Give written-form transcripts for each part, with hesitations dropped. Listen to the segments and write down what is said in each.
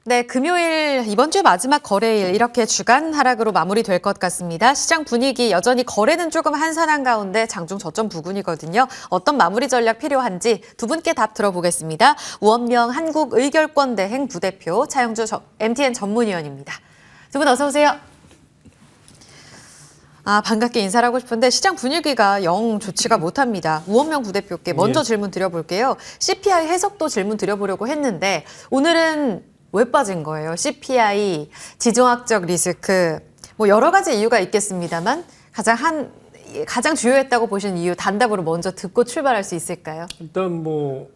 네, 금요일 이번 주 마지막 거래일 이렇게 주간 하락으로 마무리될 것 같습니다. 시장 분위기 여전히 거래는 조금 한산한 가운데 장중 저점 부근이거든요. 어떤 마무리 전략 필요한지 두 분께 답 들어보겠습니다. 우원명 한국의결권대행 부대표 차영주 MTN 전문위원입니다. 두 분 어서 오세요. 반갑게 인사를 하고 싶은데 시장 분위기가 영 좋지가 못합니다. 우원명 부대표께 먼저 질문 드려볼게요. CPI 해석도 질문 드려보려고 했는데 오늘은 왜 빠진 거예요? CPI, 지정학적 리스크, 뭐 여러 가지 이유가 있겠습니다만 가장 주요했다고 보시는 이유 단답으로 먼저 듣고 출발할 수 있을까요? 일단 뭐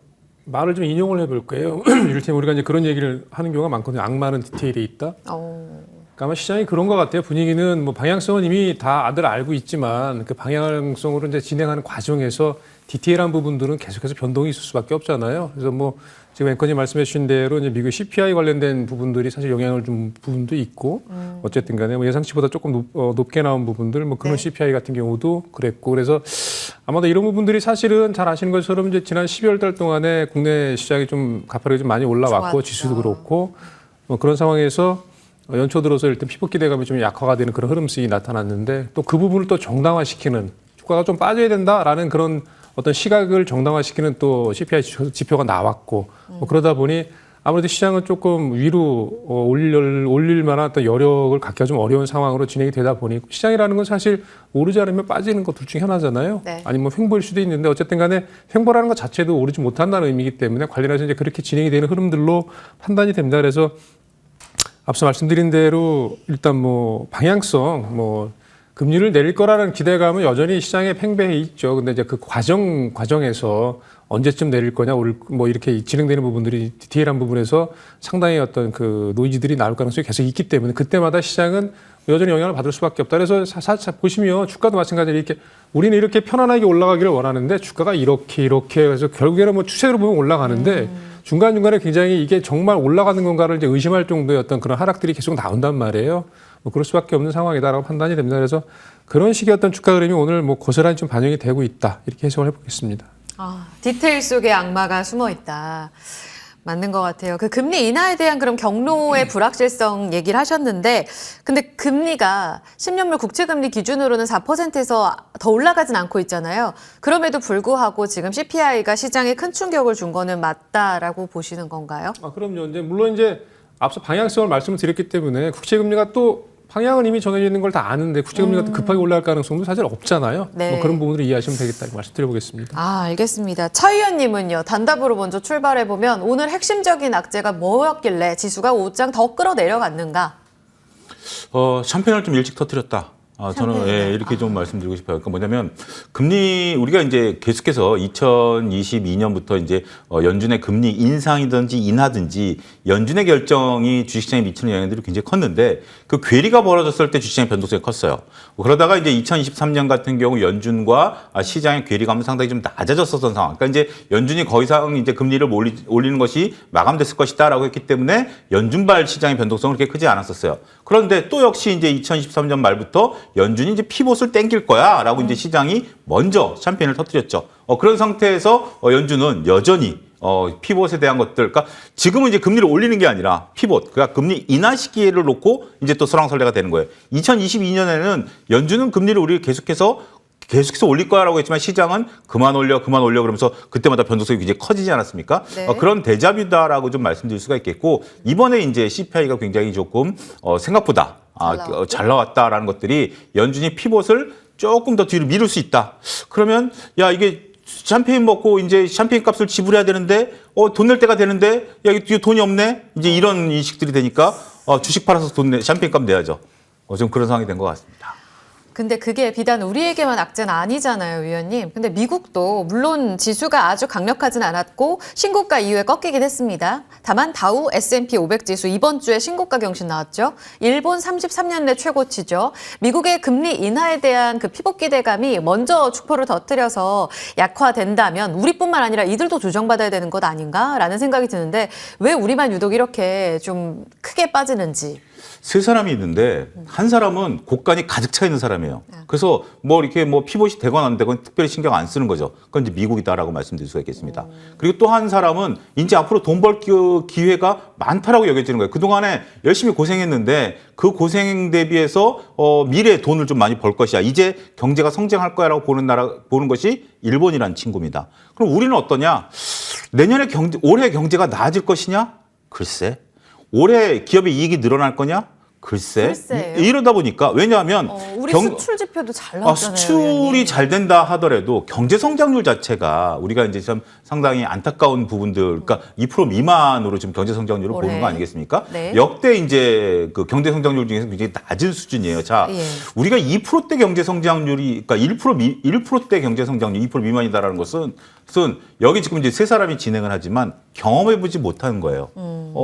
말을 좀 인용을 해볼게요. 이를테면 우리가 이제 그런 얘기를 하는 경우가 많거든요. 악마는 디테일에 있다. 그러니까 아마 시장이 그런 것 같아요. 분위기는 뭐 방향성은 이미 다들 알고 있지만 그 방향성으로 이제 진행하는 과정에서 디테일한 부분들은 계속해서 변동이 있을 수밖에 없잖아요. 그래서 뭐 지금 앵커님 말씀해 주신 대로 이제 미국 CPI 관련된 부분들이 사실 영향을 준 부분도 있고 어쨌든 간에 뭐 예상치보다 조금 높게 나온 부분들 뭐 그런 CPI 같은 경우도 그랬고 그래서 아마도 이런 부분들이 사실은 잘 아시는 것처럼 이제 지난 12월 달 동안에 국내 시장이 좀 가파르게 좀 많이 올라왔고 좋았죠. 지수도 그렇고 그런 상황에서 연초 들어서 일단 피복 기대감이 좀 약화가 되는 그런 흐름성이 나타났는데 또 그 부분을 또 정당화시키는 주가가 좀 빠져야 된다라는 그런 어떤 시각을 정당화시키는 또 CPI 지표가 나왔고 뭐 그러다 보니 아무래도 시장은 조금 위로 올릴 만한 어떤 여력을 갖기가 좀 어려운 상황으로 진행이 되다 보니 시장이라는 건 사실 오르지 않으면 빠지는 것 둘 중에 하나잖아요. 네. 아니면 횡보일 수도 있는데 어쨌든 간에 횡보라는 것 자체도 오르지 못한다는 의미이기 때문에 관련해서 이제 그렇게 진행이 되는 흐름들로 판단이 됩니다. 그래서 앞서 말씀드린 대로 일단 뭐 방향성 금리를 내릴 거라는 기대감은 여전히 시장에 팽배해 있죠. 근데 이제 그 과정에서 언제쯤 내릴 거냐, 뭐 이렇게 진행되는 부분들이 디테일한 부분에서 상당히 어떤 그 노이즈들이 나올 가능성이 계속 있기 때문에 그때마다 시장은 여전히 영향을 받을 수밖에 없다. 그래서 보시면 주가도 마찬가지로 이렇게 우리는 이렇게 편안하게 올라가기를 원하는데 주가가 이렇게 해서 결국에는 뭐 추세로 보면 올라가는데 중간중간에 굉장히 이게 정말 올라가는 건가를 이제 의심할 정도의 어떤 그런 하락들이 계속 나온단 말이에요. 뭐 그럴 수밖에 없는 상황이다라고 판단이 됩니다. 그래서 그런 식의 어떤 주가 흐름이 오늘 뭐 고스란히 좀 반영이 되고 있다. 이렇게 해석을 해보겠습니다. 디테일 속에 악마가 숨어 있다. 맞는 것 같아요. 그 금리 인하에 대한 그럼 경로의 불확실성 얘기를 하셨는데 근데 금리가 10년물 국채금리 기준으로는 4%에서 더 올라가진 않고 있잖아요. 그럼에도 불구하고 지금 CPI가 시장에 큰 충격을 준 거는 맞다라고 보시는 건가요? 그럼요. 물론 앞서 방향성을 말씀을 드렸기 때문에 국채금리가 또 방향은 이미 정해져 있는 걸 다 아는데 국채금리가 또 급하게 올라갈 가능성도 사실 없잖아요. 네. 뭐 그런 부분을 이해하시면 되겠다고 말씀드려보겠습니다. 알겠습니다. 차 의원님은요. 단답으로 먼저 출발해보면 오늘 핵심적인 악재가 뭐였길래 지수가 5장 더 끌어내려갔는가? 샴페인을 좀 일찍 터뜨렸다. 저는 이렇게 좀 말씀드리고 싶어요. 그러니까 뭐냐면 금리 우리가 이제 계속해서 2022년부터 이제 연준의 금리 인상이든지 인하든지 연준의 결정이 주식시장에 미치는 영향들이 굉장히 컸는데 그 괴리가 벌어졌을 때 주식시장의 변동성이 컸어요. 그러다가 이제 2023년 같은 경우 연준과 시장의 괴리감은 상당히 좀 낮아졌었던 상황. 그러니까 이제 연준이 더 이상 이제 금리를 올리는 것이 마감됐을 것이다라고 했기 때문에 연준발 시장의 변동성은 그렇게 크지 않았었어요. 그런데 또 역시 이제 2023년 말부터 연준이 이제 피봇을 땡길 거야라고 이제 시장이 먼저 샴페인을 터뜨렸죠. 그런 상태에서 연준은 여전히 피봇에 대한 것들, 그러니까 지금은 이제 금리를 올리는 게 아니라 피봇, 그러니까 금리 인하 시기를 놓고 이제 또 설왕설래가 되는 거예요. 2022년에는 연준은 금리를 우리 계속해서 올릴 거야라고 했지만 시장은 그만 올려 그러면서 그때마다 변동성이 굉장히 커지지 않았습니까? 네. 그런 데자뷰다라고 좀 말씀드릴 수가 있겠고 이번에 이제 CPI가 굉장히 조금 생각보다 잘 나왔다라는 것들이 연준이 피봇을 조금 더 뒤로 미룰 수 있다. 그러면 이게 샴페인 먹고 이제 샴페인 값을 지불해야 되는데 돈 낼 때가 되는데 이게 돈이 없네. 이제 이런 인식들이 되니까 주식 팔아서 샴페인 값 내야죠. 좀 그런 상황이 된 것 같습니다. 근데 그게 비단 우리에게만 악재는 아니잖아요, 위원님. 근데 미국도 물론 지수가 아주 강력하진 않았고 신고가 이후에 꺾이긴 했습니다. 다만 다우 S&P 500 지수 이번 주에 신고가 경신 나왔죠. 일본 33년 내 최고치죠. 미국의 금리 인하에 대한 그 피복 기대감이 먼저 축포를 터뜨려서 약화된다면 우리뿐만 아니라 이들도 조정받아야 되는 것 아닌가라는 생각이 드는데 왜 우리만 유독 이렇게 좀 크게 빠지는지. 세 사람이 있는데 한 사람은 곡간이 가득 차 있는 사람이에요. 그래서 뭐 이렇게 뭐 피봇이 되건 안 되건 특별히 신경 안 쓰는 거죠. 그건 이제 미국이다라고 말씀드릴 수가 있겠습니다. 그리고 또 한 사람은 이제 앞으로 돈 벌 기회가 많다라고 여겨지는 거예요. 그동안에 열심히 고생했는데 그 고생 대비해서 미래에 돈을 좀 많이 벌 것이야. 이제 경제가 성장할 거야라고 보는 것이 일본이라는 친구입니다. 그럼 우리는 어떠냐? 내년에 올해 경제가 나아질 것이냐? 글쎄. 올해 기업의 이익이 늘어날 거냐? 글쎄. 이러다 보니까 왜냐하면 우리 수출 지표도 잘 나왔잖아요. 수출이 의원님. 잘 된다 하더라도 경제 성장률 자체가 우리가 이제 참 상당히 안타까운 부분들, 그러니까 2% 미만으로 지금 경제 성장률을 보는 거 아니겠습니까? 네. 역대 이제 그 경제 성장률 중에서 굉장히 낮은 수준이에요. 자, 예. 우리가 2%대 경제 성장률이, 그러니까 1%대 경제 성장률 2% 미만이다라는 것은 여기 지금 이제 세 사람이 진행을 하지만 경험해보지 못하는 거예요.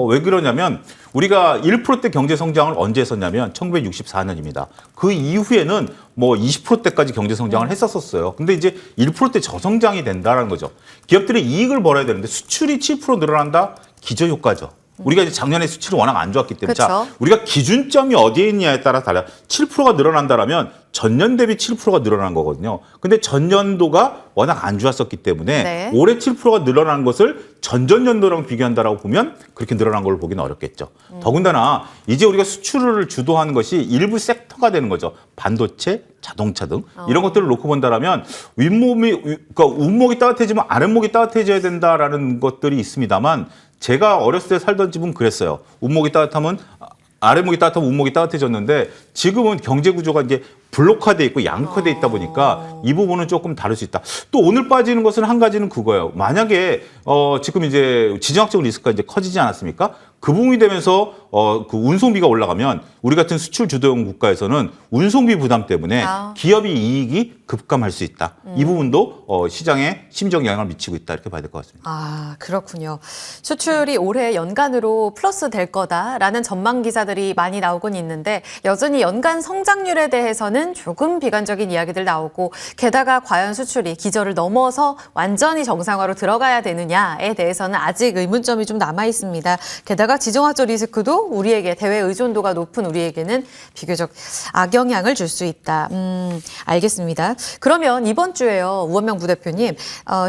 왜 그러냐면 우리가 1%대 경제 성장을 언제 했었냐면 1964년입니다. 그 이후에는 뭐 20%대까지 경제 성장을 했었어요. 근데 이제 1%대 저성장이 된다는 거죠. 기업들이 이익을 벌어야 되는데 수출이 7% 늘어난다? 기저효과죠. 우리가 이제 작년에 수출이 워낙 안 좋았기 때문에 자, 우리가 기준점이 어디에 있냐에 따라 달라. 7%가 늘어난다라면 전년 대비 7%가 늘어난 거거든요. 근데 전년도가 워낙 안 좋았었기 때문에 올해 7%가 늘어난 것을 전전년도랑 비교한다라고 보면 그렇게 늘어난 걸 보기는 어렵겠죠. 더군다나 이제 우리가 수출을 주도하는 것이 일부 섹터가 되는 거죠. 반도체, 자동차 등 이런 것들을 놓고 본다라면 그러니까 윗목이 따뜻해지면 아랫목이 따뜻해져야 된다라는 것들이 있습니다만 제가 어렸을 때 살던 집은 그랬어요. 윗목이 따뜻하면 아랫목이 따뜻하면 윗목이 따뜻해졌는데 지금은 경제 구조가 이제 블록화돼 있고 양극화돼 있다 보니까 이 부분은 조금 다를 수 있다. 또 오늘 빠지는 것은 한 가지는 그거예요. 만약에 지금 이제 지정학적 리스크가 이제 커지지 않았습니까? 그 부분이 되면서 그 운송비가 올라가면 우리 같은 수출 주도형 국가에서는 운송비 부담 때문에 기업이 이익이 급감할 수 있다. 이 부분도 시장에 심적 영향을 미치고 있다 이렇게 봐야 될 것 같습니다. 아, 그렇군요. 수출이 올해 연간으로 플러스 될 거다라는 전망 기사들이 많이 나오곤 있는데 여전히 연간 성장률에 대해서는 조금 비관적인 이야기들 나오고 게다가 과연 수출이 기저를 넘어서 완전히 정상화로 들어가야 되느냐에 대해서는 아직 의문점이 좀 남아 있습니다. 게다가 지정학적 리스크도 우리에게 대외 의존도가 높은 우리에게는 비교적 악영향을 줄 수 있다. 알겠습니다. 그러면 이번 주에요. 우원명 부대표님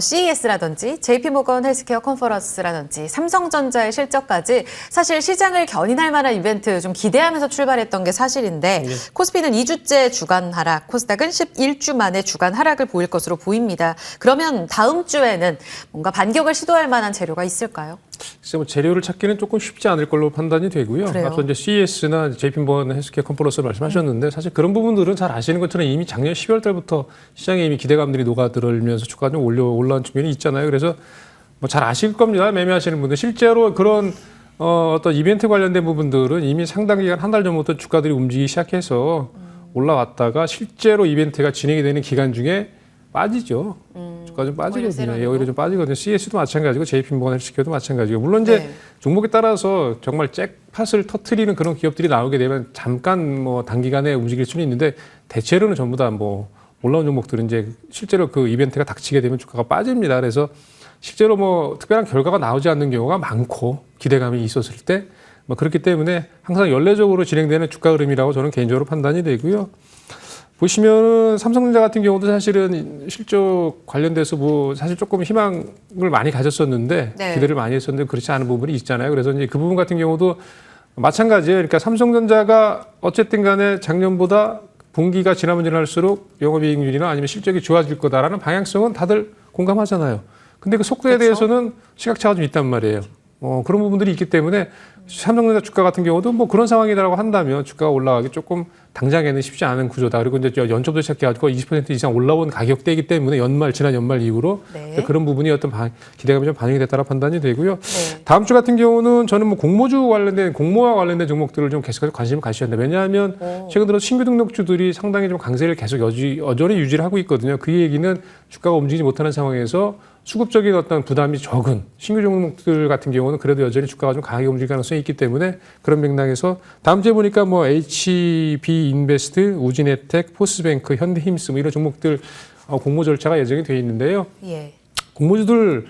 CES라든지 JP모건 헬스케어 컨퍼런스라든지 삼성전자의 실적까지 사실 시장을 견인할 만한 이벤트 좀 기대하면서 출발했던 게 사실인데 코스피는 2주째 주간 하락, 코스닥은 11주 만에 주간 하락을 보일 것으로 보입니다. 그러면 다음 주에는 뭔가 반격을 시도할 만한 재료가 있을까요? 글쎄 뭐 재료를 찾기는 조금 쉽지 않을 걸로 판단이 되고요. 그래요? 앞서 이제 CES나 JP모건 헬스케어 컨퍼런스 말씀하셨는데 사실 그런 부분들은 잘 아시는 것처럼 이미 작년 12월 달부터 시장에 이미 기대감들이 녹아들면서 주가가 좀 올라온 측면이 있잖아요. 그래서 뭐 잘 아실 겁니다. 매매하시는 분들 실제로 그런 어떤 이벤트 관련된 부분들은 이미 상당 기간 한 달 전부터 주가들이 움직이기 시작해서 올라왔다가 실제로 이벤트가 진행이 되는 기간 중에 빠지죠. 주가 좀 빠지거든요. 오히려 좀 빠지거든요. CS도 마찬가지고 JP모건 헬스케어도 마찬가지고 물론 이제 종목에 따라서 정말 잭팟을 터트리는 그런 기업들이 나오게 되면 잠깐 뭐 단기간에 움직일 수는 있는데 대체로는 전부 다 뭐 올라온 종목들은 이제 실제로 그 이벤트가 닥치게 되면 주가가 빠집니다. 그래서 실제로 뭐 특별한 결과가 나오지 않는 경우가 많고 기대감이 있었을 때 뭐 그렇기 때문에 항상 연례적으로 진행되는 주가 흐름이라고 저는 개인적으로 판단이 되고요. 보시면은 삼성전자 같은 경우도 사실은 실적 관련돼서 뭐 사실 조금 희망을 많이 가졌었는데 기대를 많이 했었는데 그렇지 않은 부분이 있잖아요. 그래서 이제 그 부분 같은 경우도 마찬가지예요. 그러니까 삼성전자가 어쨌든 간에 작년보다 분기가 지나면 지날수록 영업이익률이나 아니면 실적이 좋아질 거다라는 방향성은 다들 공감하잖아요. 근데 그 속도에 대해서는 시각차가 좀 있단 말이에요. 그런 부분들이 있기 때문에 삼성전자 주가 같은 경우도 뭐 그런 상황이라고 한다면 주가가 올라가기 조금 당장에는 쉽지 않은 구조다. 그리고 이제 연초부터 시작해가지고 20% 이상 올라온 가격대이기 때문에 지난 연말 이후로 그런 부분이 어떤 기대감이 좀 반영이 됐다라 판단이 되고요. 다음 주 같은 경우는 저는 뭐 공모와 관련된 종목들을 좀 계속해서 관심을 가셔야 된다. 왜냐하면 최근 들어 신규 등록주들이 상당히 좀 강세를 계속 여전히 유지를 하고 있거든요. 그 얘기는 주가가 움직이지 못하는 상황에서 수급적인 어떤 부담이 적은 신규 종목들 같은 경우는 그래도 여전히 주가가 좀 강하게 움직일 가능성이 있기 때문에 그런 맥락에서 다음 주에 보니까 뭐 HB인베스트, 우진혜택, 포스뱅크, 현대힘스 뭐 이런 종목들 공모 절차가 예정이 되어 있는데요. 공모주들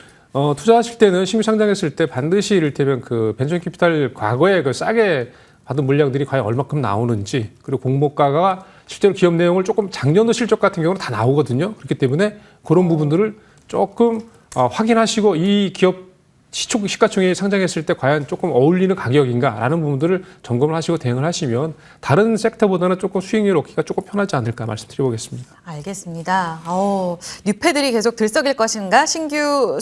투자하실 때는 신규 상장했을 때 반드시 이를테면 그 벤처캐피탈 과거에 그 싸게 받은 물량들이 과연 얼마큼 나오는지 그리고 공모가가 실제로 기업 내용을 조금 작년도 실적 같은 경우는 다 나오거든요. 그렇기 때문에 그런 부분들을 조금 확인하시고 이 기업 시가총액이 상장했을 때 과연 조금 어울리는 가격인가라는 부분들을 점검을 하시고 대응을 하시면 다른 섹터보다는 조금 수익률 얻기가 조금 편하지 않을까 말씀드려보겠습니다. 알겠습니다. 뉴패들이 계속 들썩일 것인가? 신규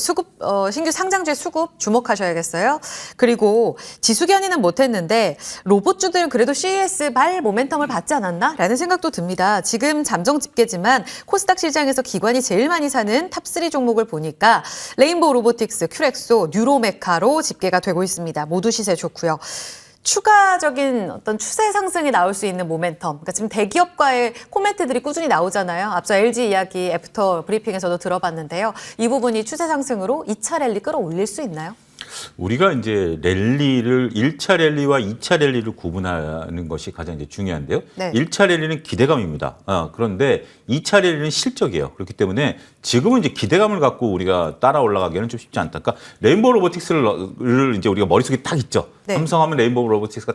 상장주의 수급 주목하셔야겠어요. 그리고 지수 견인은 못했는데 로봇주들은 그래도 CES 발 모멘텀을 받지 않았나? 라는 생각도 듭니다. 지금 잠정 집계지만 코스닥 시장에서 기관이 제일 많이 사는 탑3 종목을 보니까 레인보우 로보틱스, 큐렉소, 뉴로메카로 집계가 되고 있습니다. 모두 시세 좋고요. 추가적인 어떤 추세 상승이 나올 수 있는 모멘텀. 그러니까 지금 대기업과의 코멘트들이 꾸준히 나오잖아요. 앞서 LG 이야기 애프터 브리핑에서도 들어봤는데요. 이 부분이 추세 상승으로 2차 랠리 끌어올릴 수 있나요? 우리가 이제 랠리를 1차 랠리와 2차 랠리를 구분하는 것이 가장 이제 중요한데요. 네. 1차 랠리는 기대감입니다. 그런데 2차 랠리는 실적이에요. 그렇기 때문에 지금은 이제 기대감을 갖고 우리가 따라 올라가기는 좀 쉽지 않다. 그러니까 레인보우 로보틱스를 이제 우리가 머릿속에 딱 있죠. 네. 삼성하면 레인보우 로보틱스가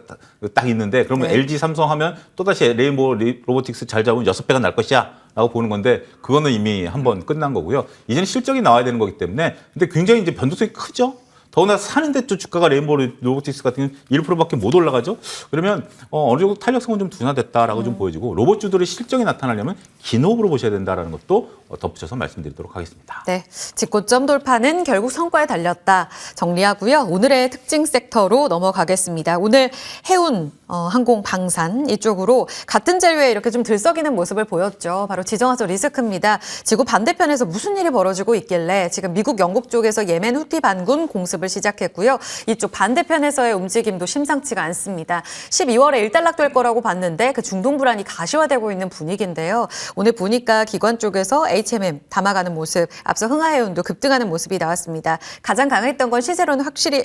딱 있는데 그러면 네. LG 삼성하면 또다시 레인보우 로보틱스 잘 잡으면 6배가 날 것이야. 라고 보는 건데 그거는 이미 한번 끝난 거고요. 이제는 실적이 나와야 되는 거기 때문에 근데 굉장히 이제 변동성이 크죠. 더구나 사는데 또 주가가 레인보우 로보틱스 같은 경우는 1%밖에 못 올라가죠. 그러면 어느 정도 탄력성은 좀 둔화됐다라고 좀 보여지고 로봇주들의 실적이 나타나려면 긴 호흡으로 보셔야 된다라는 것도 덧붙여서 말씀드리도록 하겠습니다. 네, 직고점 돌파는 결국 성과에 달렸다. 정리하고요. 오늘의 특징 섹터로 넘어가겠습니다. 오늘 해운, 항공, 방산 이쪽으로 같은 재료에 이렇게 좀 들썩이는 모습을 보였죠. 바로 지정학적 리스크입니다. 지구 반대편에서 무슨 일이 벌어지고 있길래 지금 미국, 영국 쪽에서 예멘 후티 반군 공습을 시작했고요. 이쪽 반대편에서의 움직임도 심상치가 않습니다. 12월에 일단락될 거라고 봤는데 그 중동 불안이 가시화되고 있는 분위기인데요. 오늘 보니까 기관 쪽에서 HMM 담아가는 모습, 앞서 흥하해운도 급등하는 모습이 나왔습니다. 가장 강했던 건 시세로는 확실히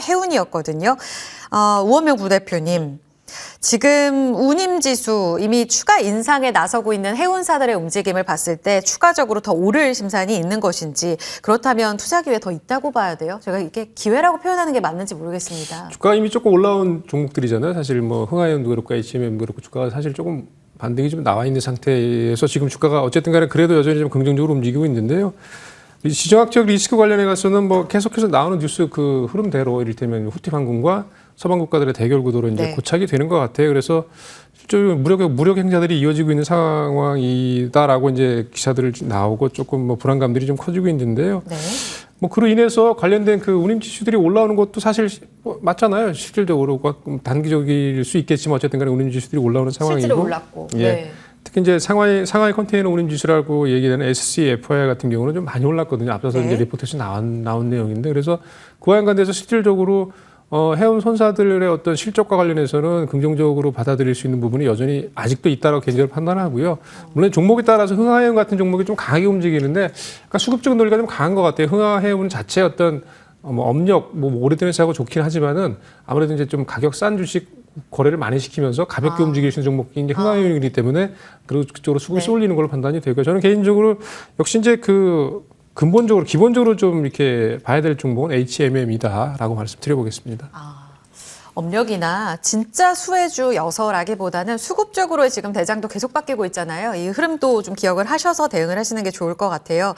해운이었거든요. 우원명 부대표님. 지금 운임지수 이미 추가 인상에 나서고 있는 해운사들의 움직임을 봤을 때 추가적으로 더 오를 심산이 있는 것인지 그렇다면 투자 기회 더 있다고 봐야 돼요? 제가 이게 기회라고 표현하는 게 맞는지 모르겠습니다. 주가 이미 조금 올라온 종목들이잖아요. 사실 뭐 흥하해운도 그렇고 HMM도 그렇고 주가가 사실 조금 반등이 좀 나와 있는 상태에서 지금 주가가 어쨌든 간에 그래도 여전히 좀 긍정적으로 움직이고 있는데요. 이 지정학적 리스크 관련해 가서는 뭐 계속해서 나오는 뉴스 그 흐름대로 이를테면 후티 반군과 서방 국가들의 대결 구도로 이제 네. 고착이 되는 것 같아요. 그래서 실제로 무력 행사들이 이어지고 있는 상황이다라고 이제 기사들이 나오고 조금 뭐 불안감들이 좀 커지고 있는데요. 네. 뭐 그로 인해서 관련된 그 운임 지수들이 올라오는 것도 사실 뭐 맞잖아요. 실질적으로 단기적일 수 있겠지만 어쨌든 간에 운임 지수들이 올라오는 상황이고. 실제로 올랐고. 예. 네. 특히 이제 상하이 컨테이너 운임 지수라고 얘기되는 SCFI 같은 경우는 좀 많이 올랐거든요. 앞서서 네. 이제 리포트에서 나온 내용인데 그래서 그와 연관돼서 실질적으로 해운 손사들의 어떤 실적과 관련해서는 긍정적으로 받아들일 수 있는 부분이 여전히 아직도 있다고 개인적으로 판단하고요. 물론 종목에 따라서 흥하해운 같은 종목이 좀 강하게 움직이는데 그러니까 수급적인 논리가 좀 강한 것 같아요. 흥하해운 자체 어떤 업력 오래된 회사하고 좋긴 하지만은 아무래도 이제 좀 가격 싼 주식 거래를 많이 시키면서 가볍게 움직일 수 있는 종목이 이제 흥하해운이기 때문에 그쪽으로 수급이 네. 쏠리는 걸로 판단이 되고요. 저는 개인적으로 역시 이제 기본적으로 좀 이렇게 봐야 될 종목은 HMM이다라고 말씀드려보겠습니다. 업력이나 진짜 수혜주여서라기보다는 수급적으로의 지금 대장도 계속 바뀌고 있잖아요. 이 흐름도 좀 기억을 하셔서 대응을 하시는 게 좋을 것 같아요.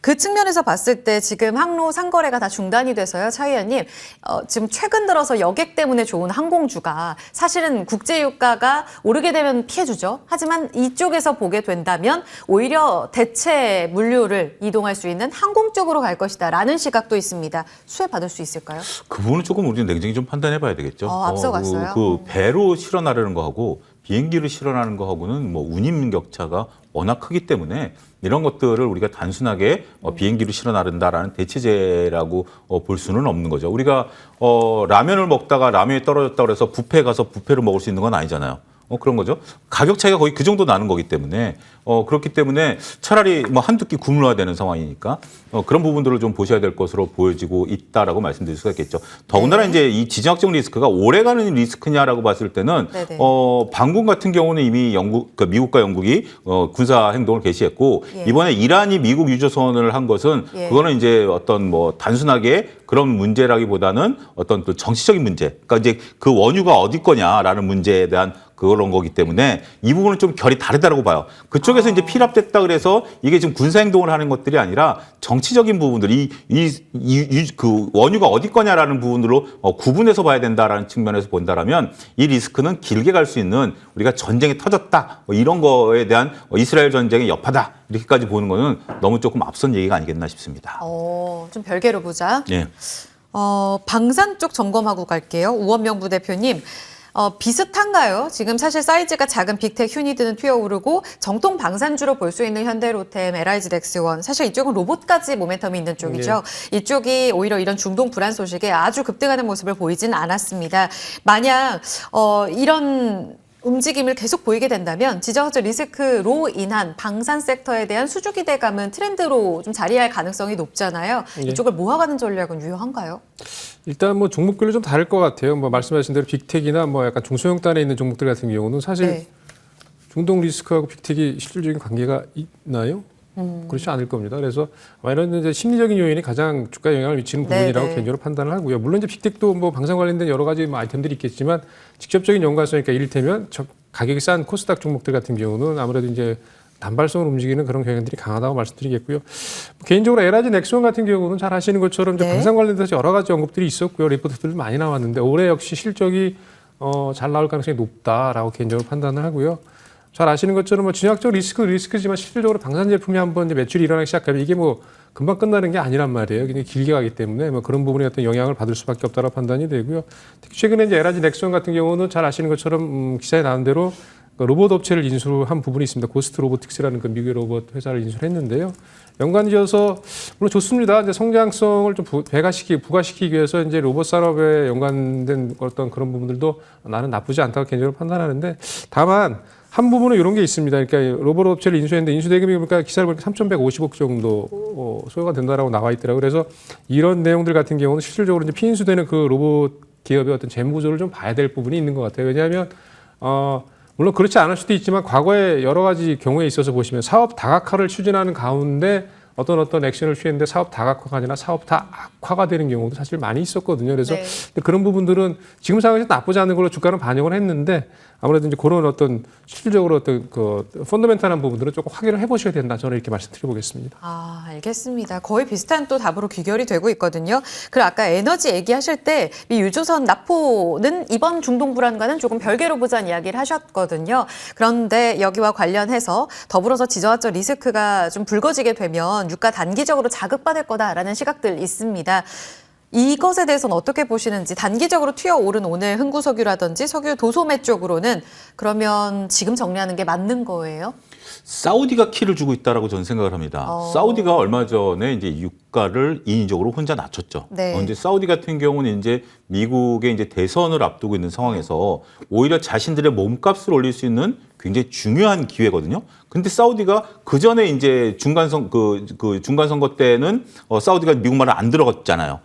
그 측면에서 봤을 때 지금 항로 상거래가 다 중단이 돼서요. 차 의원님, 지금 최근 들어서 여객 때문에 좋은 항공주가 사실은 국제유가가 오르게 되면 피해주죠. 하지만 이쪽에서 보게 된다면 오히려 대체 물류를 이동할 수 있는 항공 쪽으로 갈 것이다 라는 시각도 있습니다. 수혜 받을 수 있을까요? 그 부분은 조금 우리는 냉정히 좀 판단해 봐야 되겠죠. 앞서갔어요. 그 배로 실어나르는 거하고 비행기로 실어나르는 거하고는 뭐 운임 격차가 워낙 크기 때문에 이런 것들을 우리가 단순하게 비행기로 실어나른다라는 대체제라고 볼 수는 없는 거죠. 우리가 라면을 먹다가 라면이 떨어졌다고 해서 뷔페에 가서 뷔페로 먹을 수 있는 건 아니잖아요. 그런 거죠. 가격 차이가 거의 그 정도 나는 거기 때문에 그렇기 때문에 차라리 뭐 한두 끼 굶어야 되는 상황이니까 그런 부분들을 좀 보셔야 될 것으로 보여지고 있다라고 말씀드릴 수가 있겠죠. 더군다나 네. 이제 이 지정학적 리스크가 오래가는 리스크냐라고 봤을 때는 네네. 반군 같은 경우는 이미 그러니까 미국과 영국이 군사 행동을 개시했고 예. 이번에 이란이 미국 유조선을 한 것은 예. 그거는 이제 어떤 뭐 단순하게 그런 문제라기보다는 어떤 또 정치적인 문제, 그러니까 이제 그 원유가 어디 거냐라는 문제에 대한 그런 거기 때문에 이 부분은 좀 결이 다르다고 봐요. 그쪽에서 이제 필압됐다 그래서 이게 지금 군사 행동을 하는 것들이 아니라 정치적인 부분들, 그 원유가 어디 거냐라는 부분으로 구분해서 봐야 된다라는 측면에서 본다라면 이 리스크는 길게 갈 수 있는 우리가 전쟁이 터졌다 뭐 이런 거에 대한 이스라엘 전쟁의 여파다 이렇게까지 보는 거는 너무 조금 앞선 얘기가 아니겠나 싶습니다. 좀 별개로 보자. 예. 방산 쪽 점검하고 갈게요. 우원명 부대표님. 비슷한가요? 지금 사실 사이즈가 작은 빅텍 휴니드는 튀어오르고 정통 방산주로 볼 수 있는 현대로템, LIG 넥스원. 사실 이쪽은 로봇까지 모멘텀이 있는 쪽이죠. 이쪽이 오히려 이런 중동 불안 소식에 아주 급등하는 모습을 보이진 않았습니다. 만약 이런 움직임을 계속 보이게 된다면 지정학적 리스크로 인한 방산 섹터에 대한 수주 기대감은 트렌드로 좀 자리할 가능성이 높잖아요. 예. 이쪽을 모아가는 전략은 유효한가요? 일단 뭐 종목별로 좀 다를 것 같아요. 뭐 말씀하신 대로 빅텍이나 뭐 약간 중소형 단에 있는 종목들 같은 경우는 사실 네. 중동 리스크하고 빅텍이 실질적인 관계가 있나요? 그렇지 않을 겁니다. 그래서 이런 이제 심리적인 요인이 가장 주가에 영향을 미치는 부분이라고 네. 개인적으로 판단을 하고요. 물론 이제 빅텍도 뭐 방산 관련된 여러 가지 뭐 아이템들이 있겠지만 직접적인 연관성이니까 이를테면 가격이 싼 코스닥 종목들 같은 경우는 아무래도 이제 단발성으로 움직이는 그런 경향들이 강하다고 말씀드리겠고요. 개인적으로 LIG 넥스원 같은 경우는 잘 아시는 것처럼 이제 네. 방산 관련돼서 여러 가지 언급들이 있었고요. 리포트들도 많이 나왔는데 올해 역시 실적이 잘 나올 가능성이 높다라고 개인적으로 판단을 하고요. 잘 아시는 것처럼 뭐 진화학적 리스크지만 실질적으로 방산 제품이 한번 이제 매출이 일어나기 시작하면 이게 뭐 금방 끝나는 게 아니란 말이에요. 굉장히 길게 가기 때문에 뭐 그런 부분에 어떤 영향을 받을 수밖에 없다고 판단이 되고요. 특히 최근에 이제 LIG 넥스원 같은 경우는 잘 아시는 것처럼 기사에 나온 대로 로봇 업체를 인수한 부분이 있습니다. 고스트 로보틱스라는 그 미국의 로봇 회사를 인수했는데요. 연관지어서 물론 좋습니다. 이제 성장성을 좀 부가시키기 위해서 이제 로봇 산업에 연관된 어떤 그런 부분들도 나는 나쁘지 않다고 개인적으로 판단하는데 다만 한 부분은 이런 게 있습니다. 그러니까 로봇 업체를 인수했는데 인수대금이 보니까 기사를 보니까 3,150억 정도 소요가 된다라고 나와 있더라고요. 그래서 이런 내용들 같은 경우는 실질적으로 이제 피인수되는 그 로봇 기업의 어떤 재무 구조를 좀 봐야 될 부분이 있는 것 같아요. 왜냐하면 물론 그렇지 않을 수도 있지만 과거에 여러 가지 경우에 있어서 보시면 사업 다각화를 추진하는 가운데 어떤 액션을 취했는데 사업 다각화가 아니라 사업 다 악화가 되는 경우도 사실 많이 있었거든요. 그래서 네. 그런 부분들은 지금 상황에서 나쁘지 않은 걸로 주가는 반영을 했는데 아무래도 이제 그런 어떤 실질적으로 어떤 그 펀더멘탈한 부분들은 조금 확인을 해보셔야 된다. 저는 이렇게 말씀드려보겠습니다. 알겠습니다. 거의 비슷한 또 답으로 귀결이 되고 있거든요. 그리고 아까 에너지 얘기하실 때 미 유조선 나포는 이번 중동 불안과는 조금 별개로 보자는 이야기를 하셨거든요. 그런데 여기와 관련해서 더불어서 지정학적 리스크가 좀 불거지게 되면 유가 단기적으로 자극받을 거다라는 시각들 있습니다. 이것에 대해서는 어떻게 보시는지 단기적으로 튀어오른 오늘 흥구석유라든지 석유 도소매 쪽으로는 그러면 지금 정리하는 게 맞는 거예요? 사우디가 키를 주고 있다라고 저는 생각을 합니다. 사우디가 얼마 전에 이제 유가를 인위적으로 혼자 낮췄죠. 네. 이제 사우디 같은 경우는 이제 미국의 이제 대선을 앞두고 있는 상황에서 오히려 자신들의 몸값을 올릴 수 있는 굉장히 중요한 기회거든요. 근데 사우디가 그 전에 이제 중간 선거 때는 사우디가 미국 말을 안 들어갔잖아요.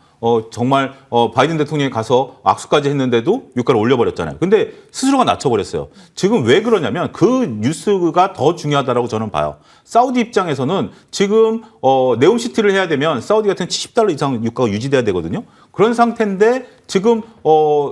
정말 바이든 대통령이 가서 악수까지 했는데도 유가를 올려버렸잖아요. 근데 스스로가 낮춰버렸어요. 지금 왜 그러냐면 그 뉴스가 더 중요하다라고 저는 봐요. 사우디 입장에서는 지금 네옴시티를 해야 되면 사우디 같은 $70 이상 유가가 유지돼야 되거든요. 그런 상태인데 지금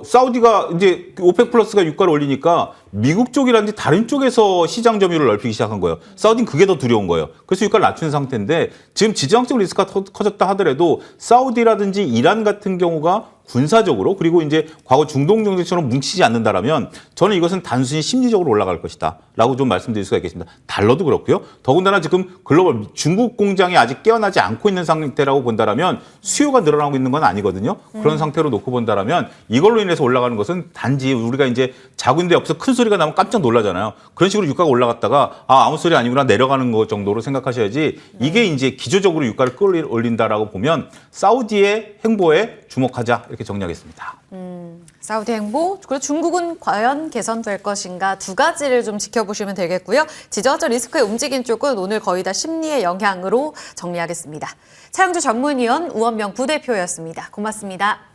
사우디가 이제 오펙 플러스가 유가를 올리니까 미국 쪽이라든지 다른 쪽에서 시장 점유율을 넓히기 시작한 거예요. 사우디는 그게 더 두려운 거예요. 그래서 유가를 낮추는 상태인데 지금 지정학적 리스크가 커졌다 하더라도 사우디라든지 이란 같은 경우가 군사적으로 그리고 이제 과거 중동 정세처럼 뭉치지 않는다라면 저는 이것은 단순히 심리적으로 올라갈 것이다라고 좀 말씀드릴 수가 있겠습니다. 달러도 그렇고요. 더군다나 지금 글로벌 중국 공장이 아직 깨어나지 않고 있는 상태라고 본다라면 수요가 늘어나고 있는 건 아니거든요. 그런 상태로 놓고 본다라면 이걸로 인해서 올라가는 것은 단지 우리가 이제 자고 있는데 옆에서 큰 소리가 나면 깜짝 놀라잖아요. 그런 식으로 유가가 올라갔다가 아무 소리 아니구나 내려가는 것 정도로 생각하셔야지 이게 이제 기조적으로 유가를 끌어올린다라고 보면 사우디의 행보에 주목하자. 이렇게 정리하겠습니다. 사우디 행보, 그리고 중국은 과연 개선될 것인가 두 가지를 좀 지켜보시면 되겠고요. 지정학적 리스크의 움직임 쪽은 오늘 거의 다 심리의 영향으로 정리하겠습니다. 차영주 전문위원 우원명 부대표였습니다. 고맙습니다.